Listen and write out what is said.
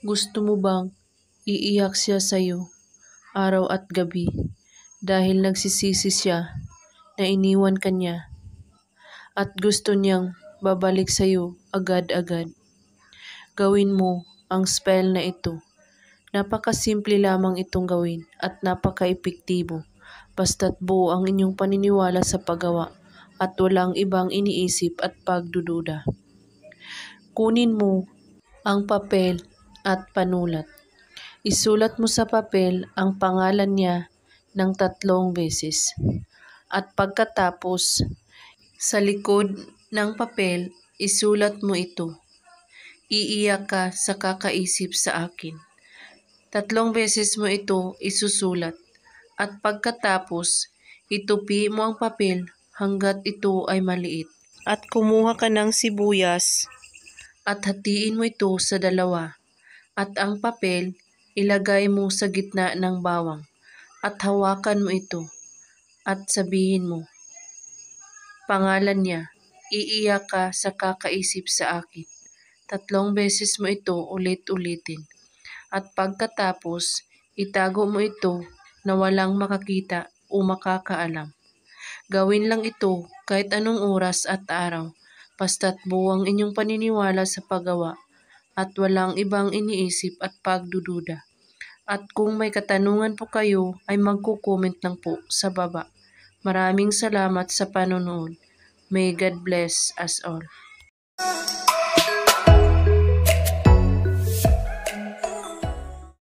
Gusto mo bang iiyak siya sa'yo araw at gabi dahil nagsisisi siya na iniwan ka niya at gusto niyang babalik sa'yo agad-agad? Gawin mo ang spell na ito. Napakasimple lamang itong gawin at napaka-epektibo basta't buo ang inyong paniniwala sa paggawa at walang ibang iniisip at pagdududa. Kunin mo ang papel at panulat. Isulat mo sa papel ang pangalan niya ng 3 beses. At pagkatapos, sa likod ng papel, isulat mo ito. Iiyak ka sa kakaisip sa akin. 3 beses mo ito isusulat. At pagkatapos, itupi mo ang papel hanggat ito ay maliit. At kumuha ka ng sibuyas at hatiin mo ito sa 2. At ang papel, ilagay mo sa gitna ng bawang. At hawakan mo ito. At sabihin mo, pangalan niya, iiyak ka sa kakaisip sa akin. 3 beses mo ito ulit-ulitin. At pagkatapos, itago mo ito na walang makakita o makakaalam. Gawin lang ito kahit anong oras at araw, basta't buo ang inyong paniniwala sa paggawa at walang ibang iniisip at pagdududa. At kung may katanungan po kayo ay magko-comment lang po sa baba. Maraming salamat sa panonood. May God bless us all.